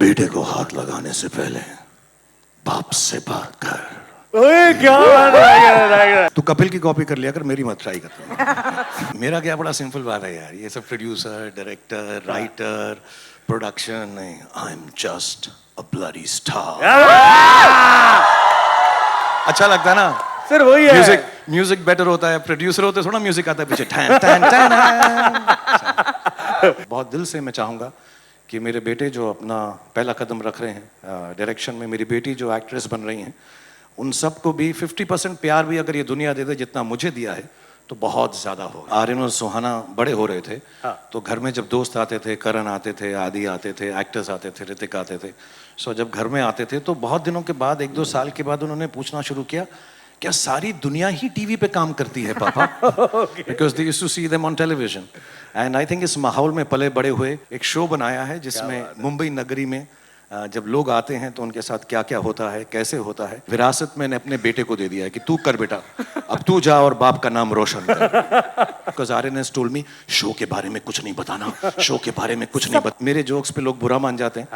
बेटे को हाथ लगाने से पहले बाप से बात कर। ओए क्या बात है। तू कपिल की कॉपी कर लिया कर, मेरी मत ट्राई कर। मेरा क्या बड़ा सिंपल बात है यार, ये सब प्रोड्यूसर, डायरेक्टर, राइटर, प्रोडक्शन नहीं, I am just a bloody star. अच्छा लगता है ना सर? वही है, म्यूजिक बेटर होता है, प्रोड्यूसर होते थोड़ा म्यूजिक आता है पीछे टैन टैन टैन। बहुत दिल से मैं चाहूंगा कि मेरे बेटे जो अपना पहला कदम रख रहे हैं डायरेक्शन में, मेरी बेटी जो एक्ट्रेस बन रही हैं, उन सबको भी 50% प्यार भी अगर ये दुनिया दे दे जितना मुझे दिया है तो बहुत ज्यादा होगा। आर्यन और सुहाना बड़े हो रहे थे, तो घर में जब दोस्त आते थे, करण आते थे, आदि आते थे, एक्टर्स आते थे, ऋतिक आते थे, सो जब घर में आते थे तो बहुत दिनों के बाद, 1-2 साल के बाद उन्होंने पूछना शुरू किया, क्या सारी दुनिया ही टीवी पे काम करती है पापा? Because they used to see them on television. And I think इस माहौल में पले बड़े हुए, एक शो बनाया है जिसमें मुंबई नगरी में जब लोग आते हैं तो उनके साथ क्या क्या होता है, कैसे होता है, विरासत मैंने अपने बेटे को दे दिया है कि तू कर बेटा, अब तू जा और बाप का नाम रोशन कर। Because Aryan has told me, show के बारे में कुछ नहीं बताना, शो के बारे में कुछ नहीं बता। मेरे जोक्स पे लोग बुरा मान जाते हैं,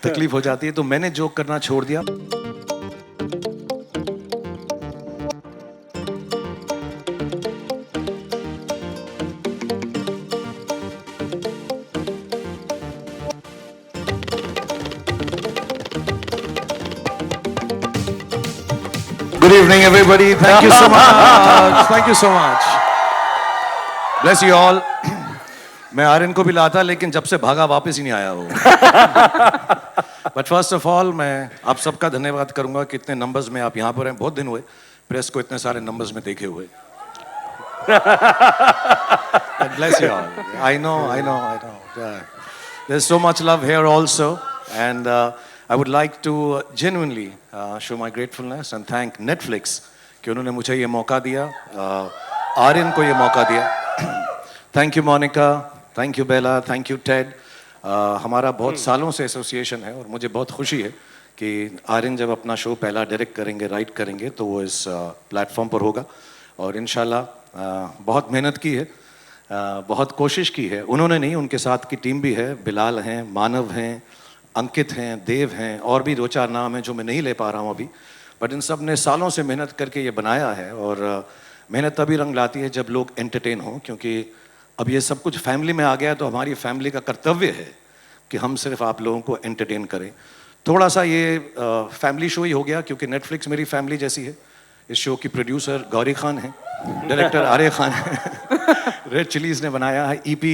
तकलीफ हो जाती है, तो मैंने जोक करना छोड़ दिया। Good evening, everybody. Thank you so much. Thank you so much. Bless you all. मैं आर्यन को भी लाता, लेकिन जब से भागा वापस ही नहीं आया वो। But first of all, मैं आप सबका धन्यवाद करूंगा कि इतने नंबर्स में आप यहाँ पर हैं। बहुत दिन हुए प्रेस को इतने सारे नंबर्स में देखे हुए। Bless you all. I know. There's so much love here also, and I would like to genuinely show my gratefulness and thank Netflix कि उन्होंने मुझे ये मौका दिया, आर्यन को ये मौका दिया। Thank you Monica, thank you Bella, thank you Ted. हमारा बहुत सालों से एसोसिएशन है और मुझे बहुत खुशी है कि आर्यन जब अपना शो पहला डायरेक्ट करेंगे, राइट करेंगे, तो वो इस प्लेटफॉर्म पर होगा। और इंशाल्लाह बहुत मेहनत की है, बहुत कोशिश की है उन्होंने, नहीं उनके साथ की टीम भी है, बिलाल हैं, मानव हैं, अंकित हैं, देव हैं, और भी 2-4 नाम हैं जो मैं नहीं ले पा रहा हूँ अभी, बट इन सब ने सालों से मेहनत करके ये बनाया है। और मेहनत तभी रंग लाती है जब लोग एंटरटेन हों, क्योंकि अब ये सब कुछ फैमिली में आ गया है, तो हमारी फैमिली का कर्तव्य है कि हम सिर्फ आप लोगों को एंटरटेन करें। थोड़ा सा ये फैमिली शो ही हो गया, क्योंकि नेटफ्लिक्स मेरी फैमिली जैसी है। इस शो की प्रोड्यूसर गौरी खान है, डायरेक्टर आर्य खान है, रेड चिलीज ने बनाया है, EP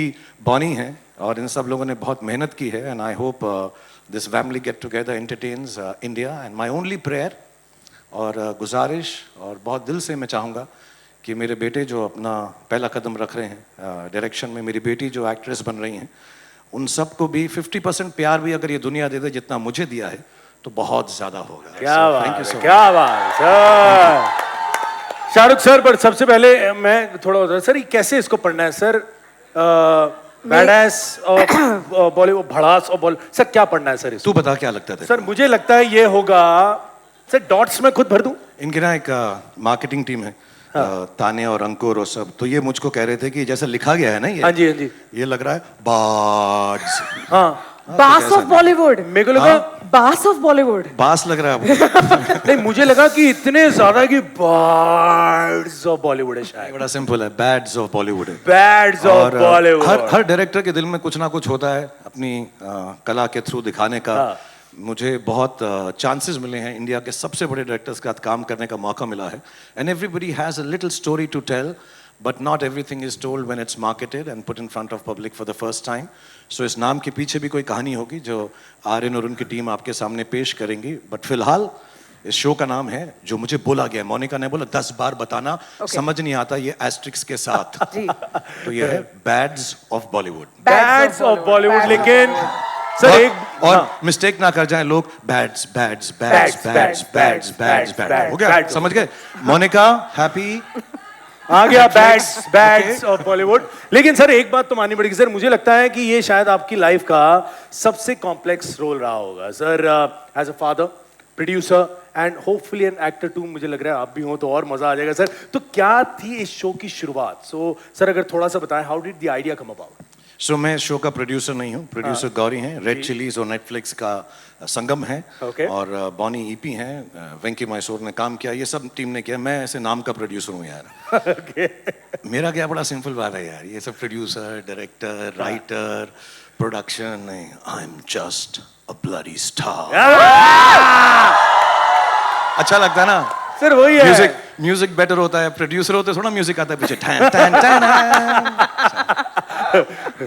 बॉनी है, और इन सब लोगों ने बहुत मेहनत की है। And I hope this family get together entertains India. And my only prayer और गुजारिश, और बहुत दिल से मैं चाहूँगा कि मेरे बेटे जो अपना पहला कदम रख रहे हैं डायरेक्शन में, मेरी बेटी जो एक्ट्रेस बन रही हैं, उन सबको भी 50% प्यार भी अगर ये दुनिया दे दे जितना मुझे दिया है तो बहुत ज्यादा होगा। क्या बात है, so क्या बात सर। शाहरुख सर, पर सबसे पहले मैं थोड़ा सर, ये कैसे इसको पढ़ना है सर? बैडास और बॉलीवुड, भड़ास और बॉलीवुड, सर क्या पढ़ना है सर इसको? तू बता क्या लगता है? सर मुझे लगता है ये होगा सर, डॉट्स में खुद भर दूं। इनके ना एक मार्केटिंग टीम है, ताने और अंकुर और सब, तो ये मुझको कह रहे थे कि जैसा लिखा गया है ना ये, हाँ जी हाँ जी, ये लग रहा है बार्ड्स। हाँ, बास ऑफ बॉलीवुड। मेरे को लगा बास ऑफ बॉलीवुड, बास लग रहा है। नहीं, मुझे लगा कि इतने ज्यादा कि बार्ड्स ऑफ बॉलीवुड है शायद। बड़ा सिंपल है, बैड्स ऑफ बॉलीवुड है। Bads of Bollywood. हर डायरेक्टर के दिल में कुछ ना कुछ होता है अपनी कला के थ्रू दिखाने का। मुझे बहुत चांसेस मिले हैं, इंडिया के सबसे बड़े डायरेक्टर्स के साथ काम करने का मौका मिला है। And everybody has a little story to tell, but not everything is told when it's marketed and put in front of public for the first time. So इस नाम के पीछे भी कोई कहानी होगी जो आर्यन और उनकी टीम आपके सामने पेश करेंगी। बट फिलहाल इस शो का नाम है, जो मुझे बोला गया, मोनिका ने बोला 10 बार बताना, समझ नहीं आता ये एस्ट्रिक्स के साथ, तो ये है bads of Bollywood. Bads of Bollywood. लेकिन सर एक और मिस्टेक ना कर जाएं लोग, bads bads bads bads bads bads bads हो गया, समझ गए? मोनिका हैप्पी आ गया, बैड्स ऑफ बॉलीवुड। लेकिन सर एक बात तो माननी पड़ेगी सर, मुझे लगता है कि ये शायद आपकी लाइफ का सबसे कॉम्प्लेक्स रोल रहा होगा sir, as a father, producer and hopefully an actor too. मुझे लग रहा है आप भी हो तो और मजा आ जाएगा सर। तो क्या थी इस शो की शुरुआत? सो सर अगर थोड़ा सा बताएं, how did the idea come about? So मैं शो का प्रोड्यूसर नहीं हूँ, प्रोड्यूसर गौरी हैं, रेड चिलीज और नेटफ्लिक्स का संगम है, Okay. और बॉनी ईपी हैं, वेंकी मैसूर ने काम किया, ये सब टीम ने किया, मैं ऐसे नाम का प्रोड्यूसर हूँ यार। मेरा क्या बड़ा सिंपल बात है यार, ये सब प्रोड्यूसर, डायरेक्टर, राइटर, प्रोडक्शन नहीं, I am just a bloody star. अच्छा लगता है ना? सर वही है। म्यूजिक बेटर होता है, प्रोड्यूसर होते थोड़ा म्यूजिक आता है पीछे, tan tan tan.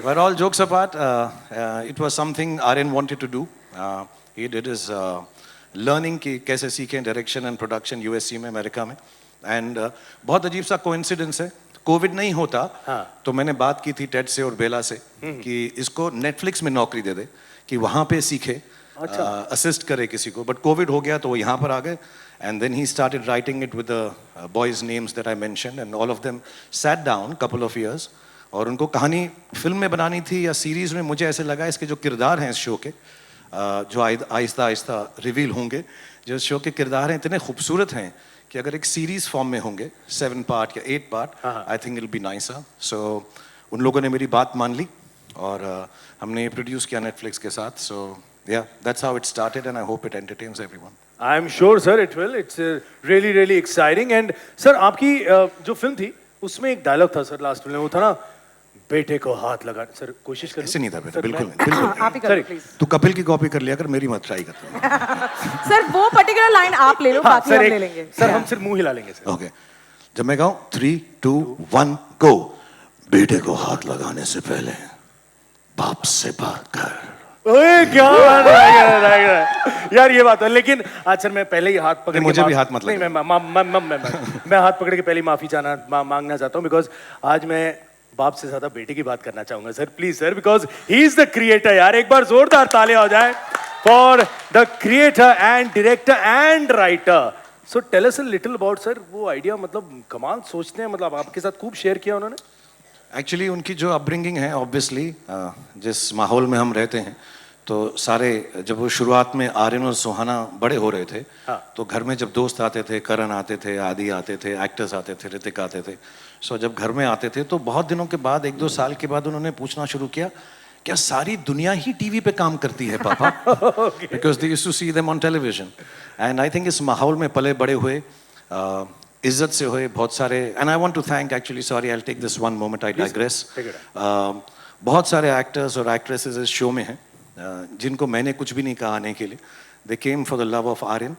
But all jokes apart, it was something Aryan wanted to do. He did his learning कि कैसे सीखें डायरेक्शन एंड प्रोडक्शन यूएससी में, अमेरिका में, एंड बहुत अजीब सा कोइंसिडेंस है, कोविड नहीं होता तो मैंने बात की थी टेड से और बेला से कि इसको नेटफ्लिक्स में नौकरी दे दे कि वहाँ पे सीखे, असिस्ट करे किसी को, बट कोविड हो गया तो वो यहाँ पर आ गए, and then he started writing it with the boys' names that I mentioned, and all of them sat down couple of years, और उनको कहानी फिल्म में बनानी थी या सीरीज में। मुझे ऐसे लगा इसके जो किरदार हैं इस शो के, जो आहिस्ता आहिस्ता रिवील होंगे, जो इस शो के किरदार हैं इतने खूबसूरत हैं कि अगर एक सीरीज फॉर्म में होंगे 7 पार्ट या 8 part, I think it be nicer. So उन लोगों ने मेरी बात मान ली और हमने ये प्रोड्यूस किया नेटफ्लिक्स के साथ। सो yeah, that's how it started, and I hope it entertains everyone. I am sure sir it will, it's really really exciting. And sir आपकी जो फिल्म थी उसमें एक डायलॉग था सर लास्ट में, वो था ना, बेटे को हाथ लगा। सर कोशिश करें। ऐसे नहीं था बेटा, बिल्कुल नहीं, बिल्कुल नहीं। आप ही करो प्लीज। तू कपिल की कॉपी कर लिया कर, मेरी मत ट्राई कर। सर वो पर्टिकुलर लाइन आप ले लो, बाकी हम ले लेंगे। सर हम सिर्फ मुंह हिला लेंगे सर। ओके, जब मैं कहूँ 3, 2, 1 गो, बेटे को हाथ लगाने से पहले बाप से बात कर। ओए क्या बात है यार, ये बात है। लेकिन आज सर मैं पहले ही हाथ पकड़ के मुझे भी हाथ मत नहीं, मैं हाथ पकड़ के पहले ही माफी मांगना चाहता हूँ, बिकॉज आज मैं बाप से ज्यादा बेटे की बात करना चाहूंगा sir, please sir, because he is the creator. यार एक बार जोरदार ताली हो जाए for the creator and director and writer. So tell us a little about sir वो आइडिया, मतलब कमाल सोचते हैं, मतलब आपके साथ खूब शेयर किया उन्होंने। एक्चुअली उनकी जो अपब्रिंगिंग है, ऑब्वियसली जिस माहौल में हम रहते हैं, तो सारे जब वो शुरुआत में आर्यन और सुहाना बड़े हो रहे थे, तो घर में जब दोस्त आते थे, करण आते थे, आदि आते थे, एक्टर्स आते थे, ऋतिक आते थे, सो जब घर में आते थे तो बहुत दिनों के बाद, 1-2 साल के बाद उन्होंने पूछना शुरू किया, क्या सारी दुनिया ही टीवी पे काम करती है पापा? Because they used to see them on television. And I think इस माहौल में पले बड़े हुए, इज्जत से हुए बहुत सारे, and I want to thank actually, sorry I will take this one moment, I digress, बहुत सारे एक्टर्स और एक्ट्रेसेस इस शो में हैं जिनको मैंने कुछ भी नहीं कहा आने के लिए। They came for the love of Aryan,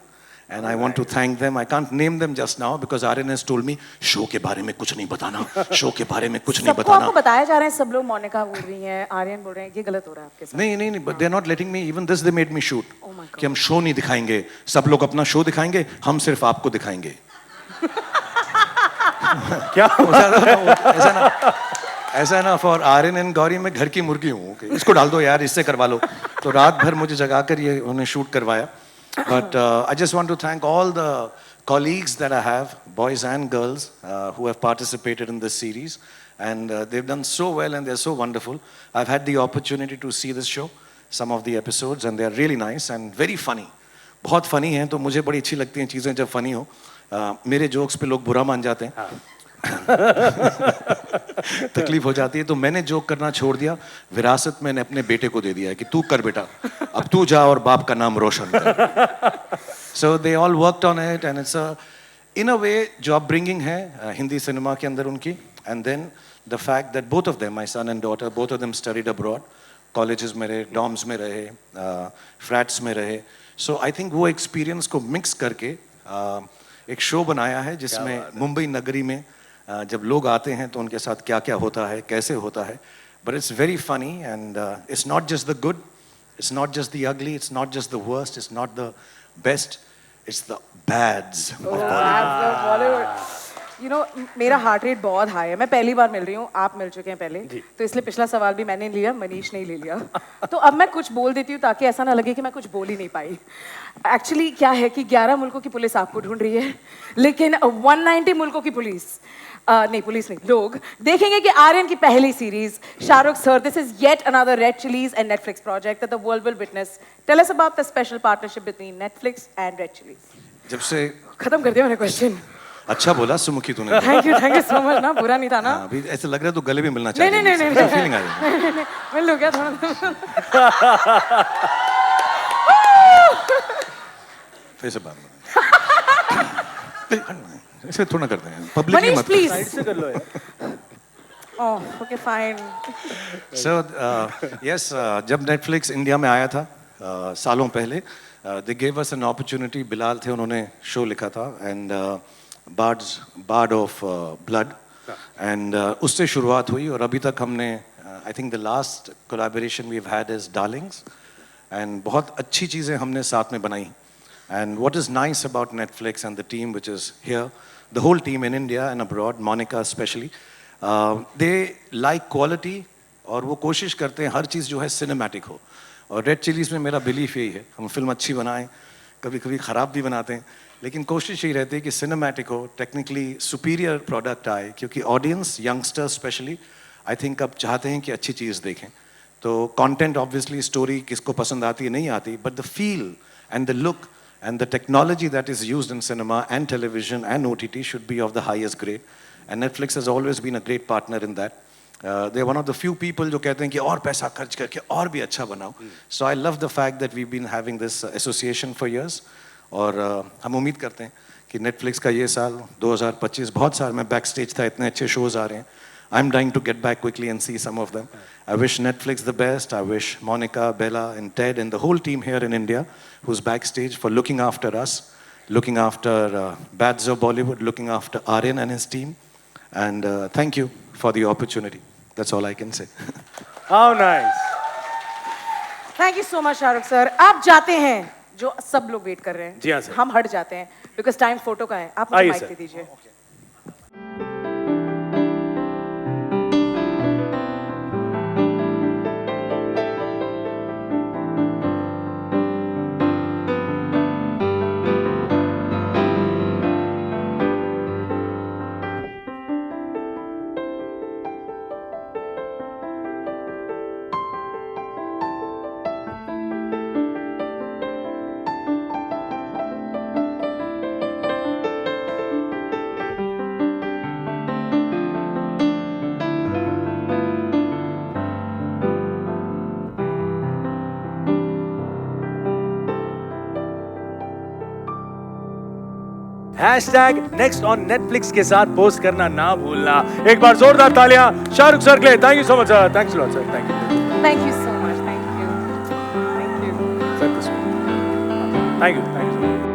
and I want to thank them. I can't name them just now because Aryan has told me show के बारे में कुछ नहीं बताना, शो के बारे में कुछ नहीं सबको बताना। आपको बताया जा रहा है, सब लोग, मोनिका बोल रही हैं, आर्यन बोल रहे हैं, ये गलत हो रहा है आपके साथ। नहीं, but they are not letting me, even this they made me shoot, Oh my God. कि हम शो नहीं दिखाएंगे, सब लोग अपना शो दिखाएंगे, हम सिर्फ आपको दिखाएंगे। क्या ऐसा ना, फॉर आर्यन एंड गौरी मैं घर की मुर्गी हूँ, कि इसको डाल दो यार, इससे करवा लो, तो रात भर मुझे जगाकर ये उन्हें शूट करवाया। But I just want to thank all the colleagues that I have, boys and girls, who have participated in this series, and they've done so well and they're so wonderful. I've had the opportunity to see this show, some of the episodes, and they're really nice and very funny. बहुत funny हैं, तो मुझे बड़ी अच्छी लगती हैं चीज़ें जब funny हो। मेरे jokes पे लोग बुरा मान जाते हैं, तकलीफ हो जाती है, तो मैंने जोक करना छोड़ दिया, विरासत मैंने अपने बेटे को दे दिया है कि तू कर बेटा, अब तू जा और बाप का नाम रोशन कर। So they all worked on it, and it's in a way जो upbringing है हिंदी सिनेमा के अंदर उनकी, and then the fact that both of them, my son and daughter, both of them studied abroad, colleges में रहे, dorms में रहे, flats में रहे, so I think वो experience को mix करके एक शो बनाया है जिसमें मुंबई नगरी में जब लोग आते हैं तो उनके साथ क्या क्या होता है, कैसे होता है, but it's very funny, and it's not just the good, it's not just the ugly, it's not just the worst, it's not the best, it's the bads of Bollywood. You know, मेरा heart rate बहुत high है, मैं पहली बार मिल रही हूँ, आप मिल चुके हैं पहले, तो इसलिए पिछला सवाल भी मैंने लिया, मनीष नहीं ले लिया, तो अब मैं कुछ बोल देती हूँ ताकि ऐसा ना लगे कि मैं कुछ बोल ही नहीं पाई। एक्चुअली क्या है कि 11 मुल्कों की पुलिस आपको ढूंढ रही है, लेकिन 190 मुल्कों की पुलिस नहीं, पुलिस नहीं, लोग देखेंगे कि आर्यन की पहली series, Shahrukh sir, this is yet another Red Chillies and Netflix project that the world will witness. Tell us about the special partnership between Netflix and Red Chillies. जब से खत्म कर दिया मैंने क्वेश्चन। अच्छा बोला सुमुखी तूने। थैंक यू सो मच ना, बुरा नहीं था ना? हाँ, अभी ऐसे लग रहा है तो गले भी मिलना नहीं चाहिए। नहीं नहीं नहीं फीलिंग आ रही है। नहीं, मिल लो क्या थोड़ा? फिर से बात ऐसे थोड़ा करते हैं पब्लिकली मनीष मत। प्लीज। साइड से कर लो यार। Oh okay fine. So yes, जब नेटफ्लिक्स इंडिया में आया था सालों पहले, they gave us an opportunity. Bilal थे, उन्होंने शो लिखा था and Bard of Blood, and उससे शुरुआत हुई और अभी तक हमने I think the last collaboration we have had is Darlings, and बहुत अच्छी चीज़ें हमने साथ में बनाई। And what is nice about Netflix and the team which is here, the whole team in India and abroad, Monica especially, they like quality और वो कोशिश करते हैं हर चीज़ जो है सिनेमैटिक हो। और रेड चिलीज़ में मेरा बिलीफ यही है, हम फिल्म अच्छी बनाएं, कभी कभी ख़राब भी बनाते हैं, लेकिन कोशिश यही रहती है कि सिनेमैटिक हो, टेक्निकली सुपीरियर प्रोडक्ट आए, क्योंकि audience youngsters specially I think अब चाहते हैं कि अच्छी चीज़ देखें। तो कंटेंट ऑब्वियसली, स्टोरी किसको पसंद आती है नहीं आती, but the feel and the look and the technology that is used in cinema and television and OTT should be of the highest grade, and Netflix has always been a great partner in that. They are one of the few people जो कहते हैं कि और पैसा खर्च करके और भी अच्छा बनाओ. So I love the fact that we've been having this association for years, और हम उम्मीद करते हैं कि Netflix का ये साल 2025 बहुत सारे, मैं बैक स्टेज था, इतने अच्छे शोज आ रहे हैं. I'm dying to get back quickly and see some of them. I wish Netflix the best. I wish Monica, Bella, and Ted, and the whole team here in India, who's backstage, for looking after us, looking after Bads of Bollywood, looking after Aryan and his team. And thank you for the opportunity. That's all I can say. How nice. Thank you so much Shahrukh sir. आप जाते हैं, जो सब लोग wait कर रहे हैं। जी हाँ, सर। हम हट जाते हैं बिकॉज टाइम फोटो का है। आप मुझे आइए, माइक सर। दे दीजिए। हैशटैग नेक्स्ट ऑन नेटफ्लिक्स के साथ पोस्ट करना ना भूलना। एक बार जोरदार तालियां शाहरुख सर के लिए। Thank you so much sir. Thanks lot sir. Thank you. Thank you so much. Thank you. Thank you.